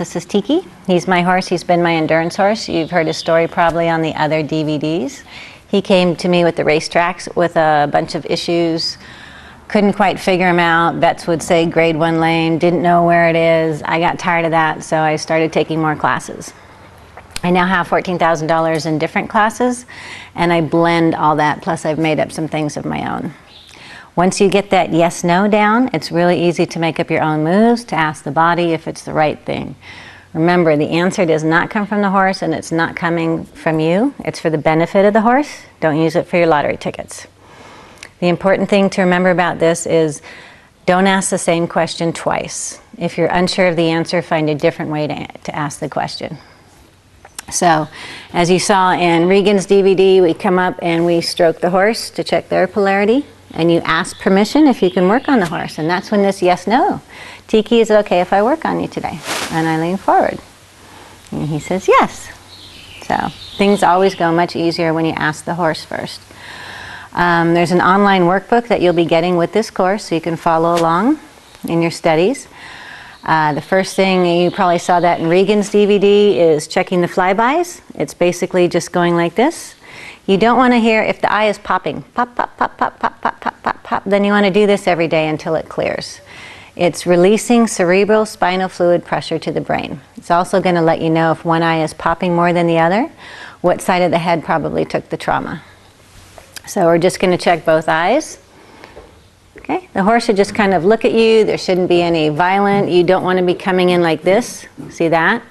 This is Tiki. He's my horse. He's been my endurance horse. You've heard his story probably on the other DVDs. He came to me with the racetracks with a bunch of issues. Couldn't quite figure him out. Vets would say grade 1 lame, didn't know where it is. I got tired of that, so I started taking more classes. I now have $14,000 in different classes, and I blend all that, plus I've made up some things of my own. Once you get that yes-no down, it's really easy to make up your own moves, to ask the body if it's the right thing. Remember, the answer does not come from the horse, and it's not coming from you. It's for the benefit of the horse. Don't use it for your lottery tickets. The important thing to remember about this is don't ask the same question twice. If you're unsure of the answer, find a different way to ask the question. So, as you saw in Regan's DVD, we come up and we stroke the horse to check their polarity, and you ask permission if you can work on the horse, and that's when this yes-no. Tiki, is it okay if I work on you today? And I lean forward, and he says yes. So, things always go much easier when you ask the horse first. There's an online workbook that you'll be getting with this course, so you can follow along in your studies. The first thing, you probably saw that in Regan's DVD, is checking the flybys. It's basically just going like this. You don't want to hear if the eye is popping, pop, pop, pop, pop, pop, pop, pop, pop, pop, then you want to do this every day until it clears. It's releasing cerebral spinal fluid pressure to the brain. It's also going to let you know if one eye is popping more than the other, what side of the head probably took the trauma. So we're just going to check both eyes. Okay, the horse should just kind of look at you. There shouldn't be any violent. You don't want to be coming in like this. See that?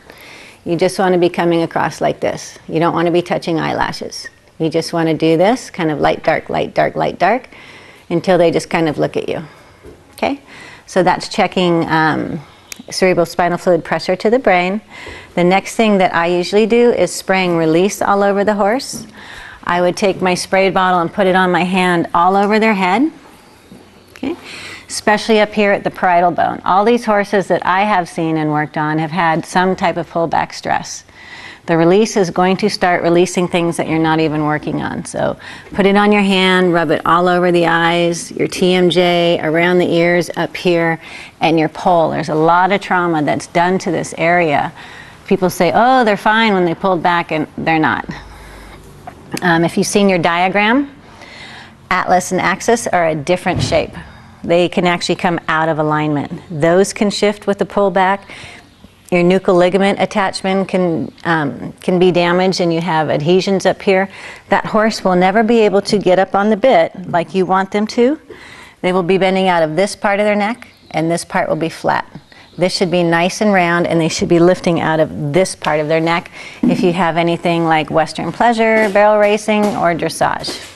You just want to be coming across like this. You don't want to be touching eyelashes. You just want to do this, kind of light, dark, light, dark, light, dark, until they just kind of look at you. Okay, so that's checking cerebral spinal fluid pressure to the brain. The next thing that I usually do is spraying release all over the horse. I would take my spray bottle and put it on my hand all over their head, okay? Especially up here at the parietal bone. All these horses that I have seen and worked on have had some type of pullback stress. The release is going to start releasing things that you're not even working on. So put it on your hand, rub it all over the eyes, your TMJ, around the ears, up here, and your pole. There's a lot of trauma that's done to this area. People say, oh, they're fine when they pulled back, and they're not. If you've seen your diagram, atlas and axis are a different shape. They can actually come out of alignment. Those can shift with the pullback. Your nuchal ligament attachment can be damaged, and you have adhesions up here. That horse will never be able to get up on the bit like you want them to. They will be bending out of this part of their neck, and this part will be flat. This should be nice and round, and they should be lifting out of this part of their neck if you have anything like Western pleasure, barrel racing, or dressage.